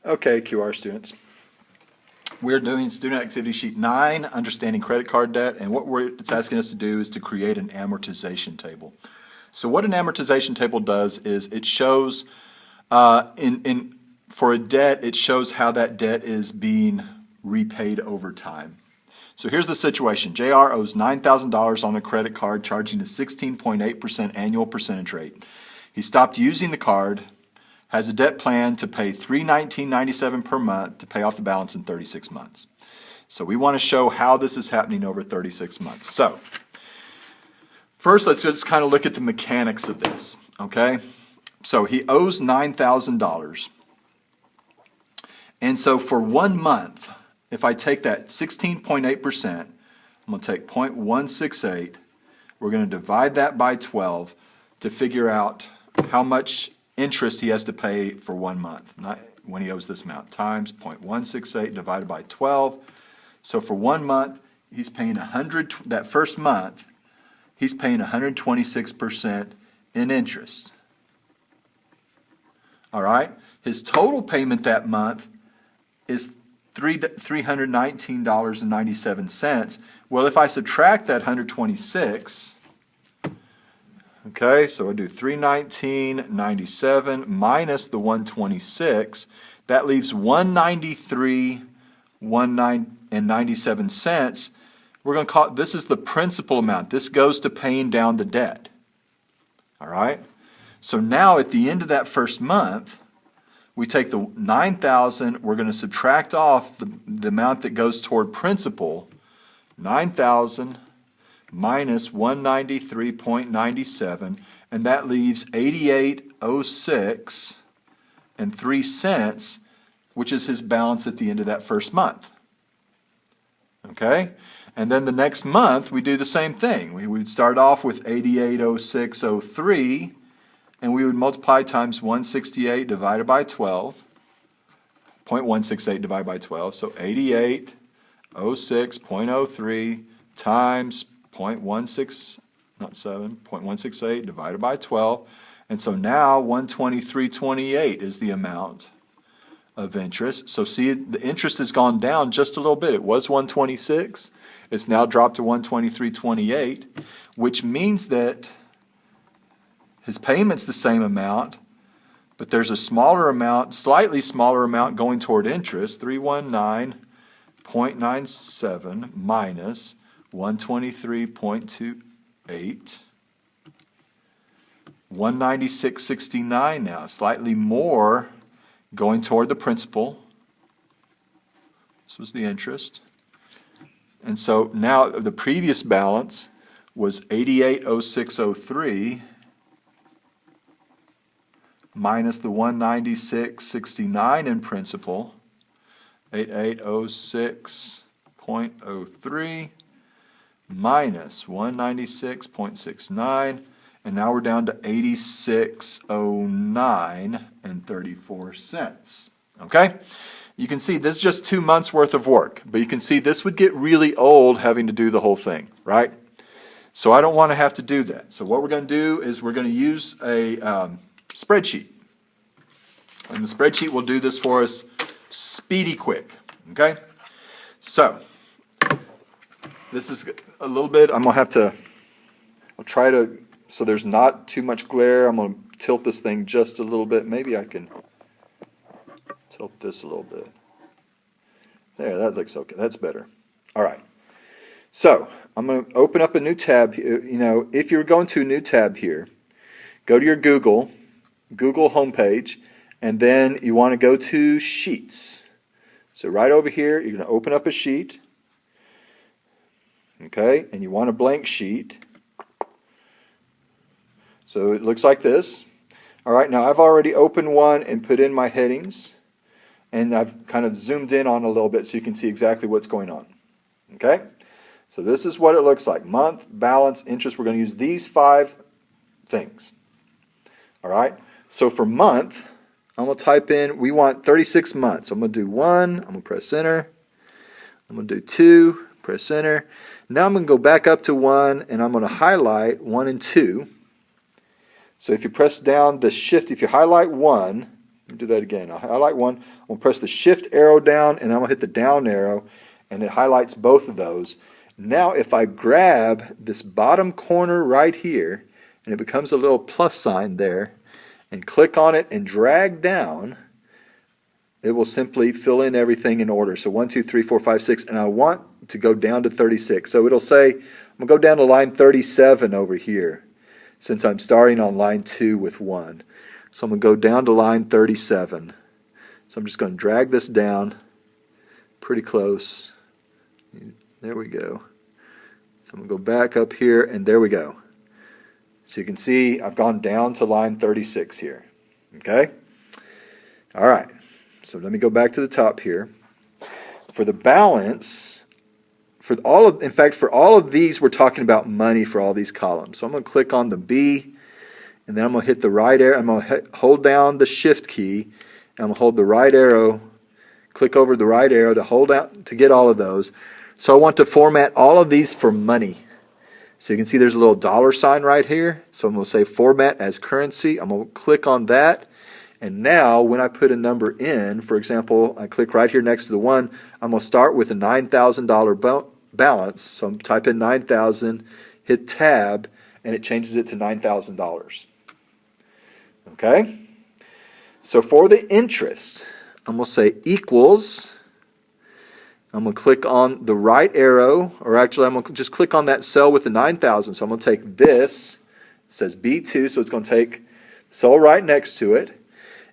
Okay, QR students. We're doing student activity sheet 9, understanding credit card debt, and what it's asking us to do is to create an amortization table. So what an amortization table does is it shows, for a debt, it shows how that debt is being repaid over time. So here's the situation. JR owes $9,000 on a credit card, charging a 16.8% annual percentage rate. He stopped using the card, has a debt plan to pay $319.97 per month to pay off the balance in 36 months. So we want to show how this is happening over 36 months. So first, let's just kind of look at the mechanics of this, okay? So he owes $9,000. And so for 1 month, if I take that 16.8%, I'm going to take 0.168, we're going to divide that by 12 to figure out how much interest he has to pay for 1 month, not when he owes this amount, times 0.168 divided by 12. So for 1 month, he's paying 100, that first month, he's paying 126% in interest. All right? His total payment that month is $319.97. Well, if I subtract that 126, okay, so I do $319.97 minus the 126, that leaves $193.97. We're going to call this is the principal amount. This goes to paying down the debt. All right? So now at the end of that first month, we take the $9,000, we're going to subtract off the amount that goes toward principal, $9,000 minus 193.97, and that leaves $88.06 and 3 cents, which is his balance at the end of that first month. Okay? And then the next month, we do the same thing. We would start off with 88.0603, and we would multiply times 168 divided by 12, 0.168 divided by 12, so 88.06.03 times 0.168 divided by 12, and so now 123.28 is the amount of interest. So see, the interest has gone down just a little bit. It was 126, it's now dropped to 123.28, which means that his payment's the same amount, but there's a smaller amount, slightly smaller amount going toward interest, 319.97 minus 123.28, 196.69 now, slightly more going toward the principal. This was the interest. And so now the previous balance was 88.0603 minus the 196.69 in principal, 8806.03 minus 196.69, and now we're down to 8609 and 34 cents. Okay? You can see this is just 2 months worth of work, but you can see this would get really old having to do the whole thing, right? So I don't want to have to do that. So what we're going to do is we're going to use a spreadsheet. And the spreadsheet will do this for us speedy quick. Okay? So, this is a little bit, I'll try to, so there's not too much glare, I'm going to tilt this thing just a little bit. Maybe I can tilt this a little bit. There, that looks okay. That's better. All right. So, I'm going to open up a new tab. You know, if you're going to a new tab here, go to your Google homepage, and then you want to go to Sheets. So right over here, you're going to open up a sheet. Okay, and you want a blank sheet. So it looks like this. All right, now I've already opened one and put in my headings. And I've kind of zoomed in on a little bit so you can see exactly what's going on. Okay, so this is what it looks like. Month, balance, interest. We're going to use these 5 things. All right, so for month, I'm going to type in, we want 36 months. So I'm going to do 1, I'm going to press enter. I'm going to do 2, press enter. Now I'm going to go back up to 1, and I'm going to highlight 1 and 2. So if you press down the shift, if you highlight 1, Let me do that again. I'll highlight one. I'm going to press the shift arrow down, and I'm going to hit the down arrow, and it highlights both of those. Now if I grab this bottom corner right here, and it becomes a little plus sign there, and click on it and drag down, it will simply fill in everything in order. So 1, 2, 3, 4, 5, 6, and I want to go down to 36. So it'll say, I'm going to go down to line 37 over here, since I'm starting on line 2 with 1. So I'm going to go down to line 37. So I'm just going to drag this down pretty close. There we go. So I'm going to go back up here, and there we go. So you can see I've gone down to line 36 here. Okay? All right. So let me go back to the top here. For the balance, for all of these, we're talking about money for all these columns. So I'm going to click on the B, and then I'm going to hit the right arrow. I'm going to hold down the shift key, and I'm going to hold the right arrow, click over the right arrow to hold out to get all of those. So I want to format all of these for money. So you can see there's a little dollar sign right here. So I'm going to say format as currency. I'm going to click on that. And now when I put a number in, for example, I click right here next to the 1, I'm going to start with a $9,000 balance. So I'm type in 9,000, hit tab, and it changes it to $9,000. Okay? So for the interest, I'm going to say equals. I'm going to click on the right arrow, or actually I'm going to just click on that cell with the 9,000. So I'm going to take this, it says B2, so it's going to take the cell right next to it,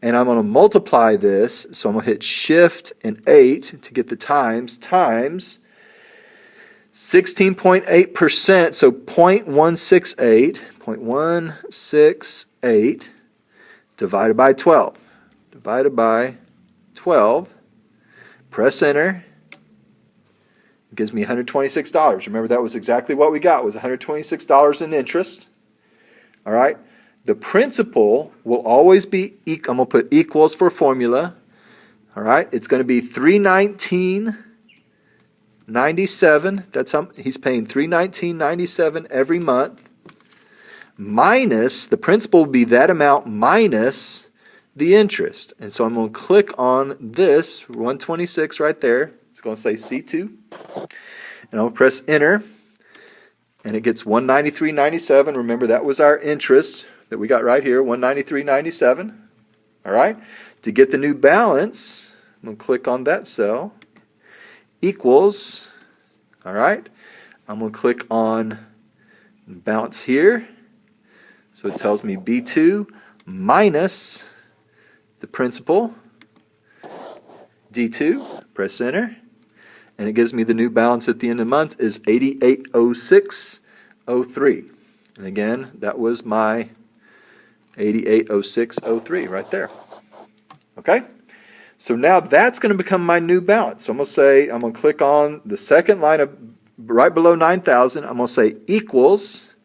and I'm going to multiply this. So I'm going to hit Shift and 8 to get the times 16.8%, so 0.168 divided by 12. Divided by 12. Press enter. It gives me $126. Remember, that was exactly what we got, was $126 in interest. All right. The principal will always be, I'm going to put equals for formula. All right. It's going to be $319.97. That's how he's paying $319.97 every month. Minus, the principal will be that amount minus the interest. And so I'm going to click on this 126 right there. It's going to say C2. And I'll press enter. And it gets $193.97. Remember, that was our interest that we got right here, $193.97. All right. To get the new balance, I'm going to click on that cell. Equals. All right. I'm going to click on balance here. So it tells me B2 minus the principal, D2, press enter, and it gives me the new balance at the end of the month is $8806.03. And again, that was my $8806.03 right there. Okay? So now that's going to become my new balance. So I'm going to click on the second line of right below 9,000. I'm going to say equals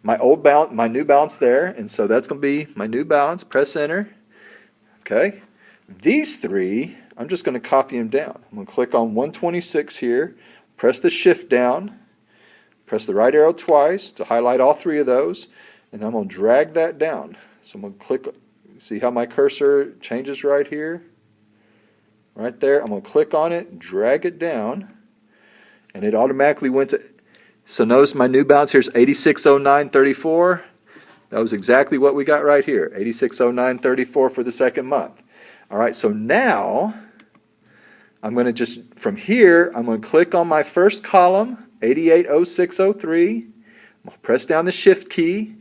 my old balance, my new balance there, and so that's going to be my new balance. Press enter. Okay. These three, I'm just going to copy them down. I'm going to click on 126 here, press the shift down, press the right arrow twice to highlight all three of those, and I'm going to drag that down. So I'm going to click, see how my cursor changes right here? Right there. I'm going to click on it, drag it down, and it automatically went to, so notice my new balance here is $8609.34. That was exactly what we got right here, $8609.34 for the second month. All right, so now I'm going to just, from here, I'm going to click on my first column, 880603. I'm going to press down the shift key.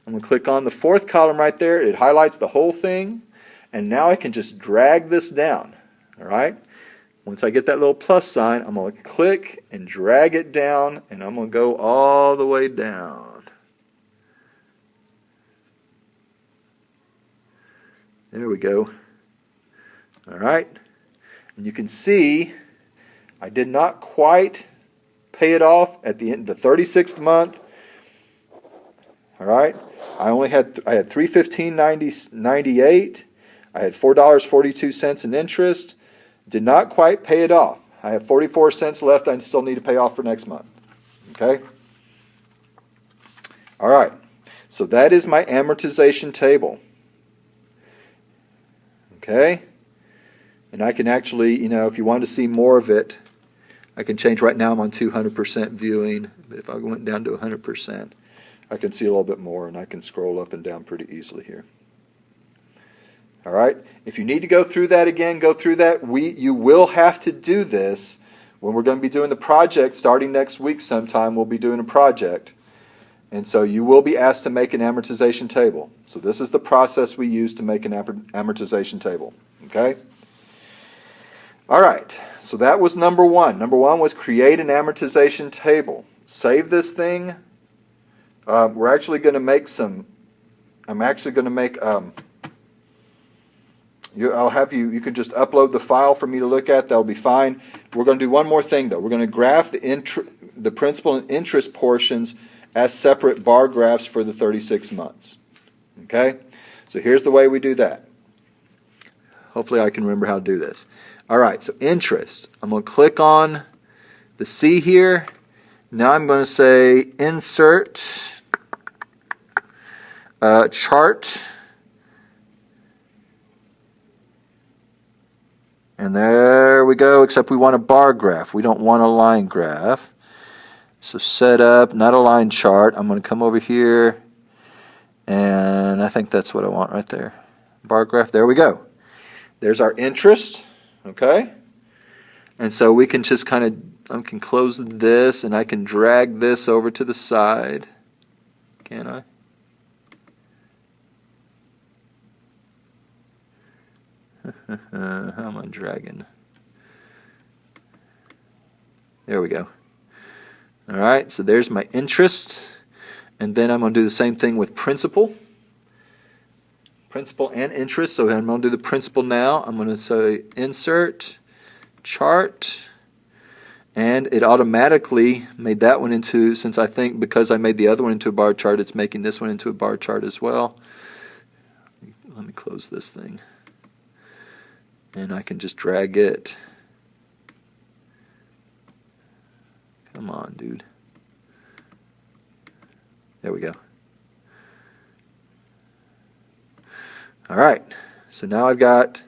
I'm going to click on the fourth column right there. It highlights the whole thing. And now I can just drag this down. All right. Once I get that little plus sign, I'm going to click and drag it down, and I'm going to go all the way down. There we go. All right. And you can see I did not quite pay it off at the end, the 36th month. All right. I had $315.98. I had $4.42 in interest. Did not quite pay it off. I have 44 cents left I still need to pay off for next month. Okay? All right. So that is my amortization table. Okay? And I can actually, if you want to see more of it, I can change. Right now I'm on 200% viewing, but if I went down to 100%, I can see a little bit more, and I can scroll up and down pretty easily here. All right? If you need to go through that again, go through that. You will have to do this when we're going to be doing the project starting next week sometime. We'll be doing a project. And so you will be asked to make an amortization table. So this is the process we use to make an amortization table. Okay? All right, so that was number one. Number one was create an amortization table. Save this thing. We're actually going to make some. I'm actually going to make. I'll have you. You can just upload the file for me to look at. That'll be fine. We're going to do one more thing though. We're going to graph the principal and interest portions as separate bar graphs for the 36 months. Okay, so here's the way we do that. Hopefully, I can remember how to do this. All right, so interest. I'm going to click on the C here. Now I'm going to say insert chart. And there we go, except we want a bar graph. We don't want a line graph. So set up, not a line chart. I'm going to come over here, and I think that's what I want right there. Bar graph, there we go. There's our interest. Okay, and so we can just I can close this, and I can drag this over to the side. Can I? How am I dragging? There we go. All right, so there's my interest, and then I'm going to do the same thing with principal. Principal and interest. So I'm going to do the principal now. I'm going to say insert chart, and it automatically made that one into, since I think because I made the other one into a bar chart, it's making this one into a bar chart as well. Let me close this thing, and I can just drag it. Come on, dude. There we go. All right, so now I've got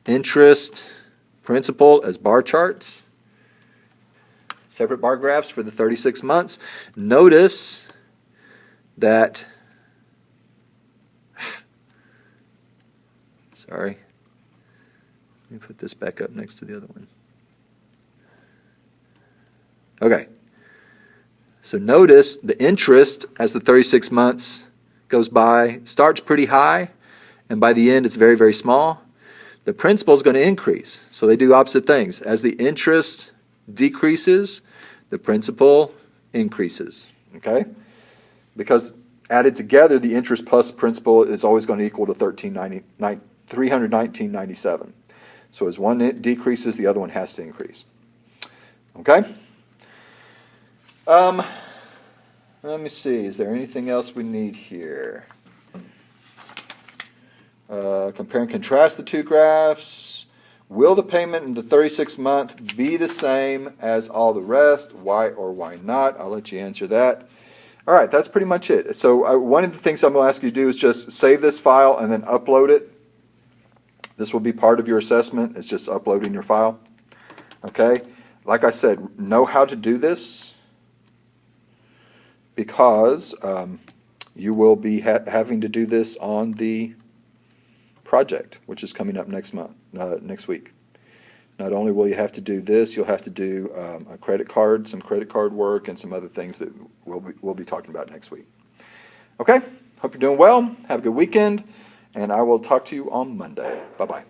interest, principal as bar charts, separate bar graphs for the 36 months. Notice that, sorry, let me put this back up next to the other one. Okay, so notice the interest as the 36 months goes by starts pretty high, and by the end it's very, very small. The principal is going to increase. So they do opposite things. As the interest decreases, the principal increases. Okay? Because added together, the interest plus principal is always going to equal to $319.97. So as one decreases, the other one has to increase. Okay? Let me see. Is there anything else we need here? Compare and contrast the two graphs. Will the payment in the 36 month be the same as all the rest? Why or why not? I'll let you answer that. All right, that's pretty much it. So one of the things I'm going to ask you to do is just save this file and then upload it. This will be part of your assessment. It's just uploading your file. Okay? Like I said, know how to do this because you will be having to do this on the project, which is coming up next week. Not only will you have to do this, you'll have to do a credit card, some credit card work, and some other things that we'll be talking about next week. Okay, hope you're doing well. Have a good weekend, and I will talk to you on Monday. Bye-bye.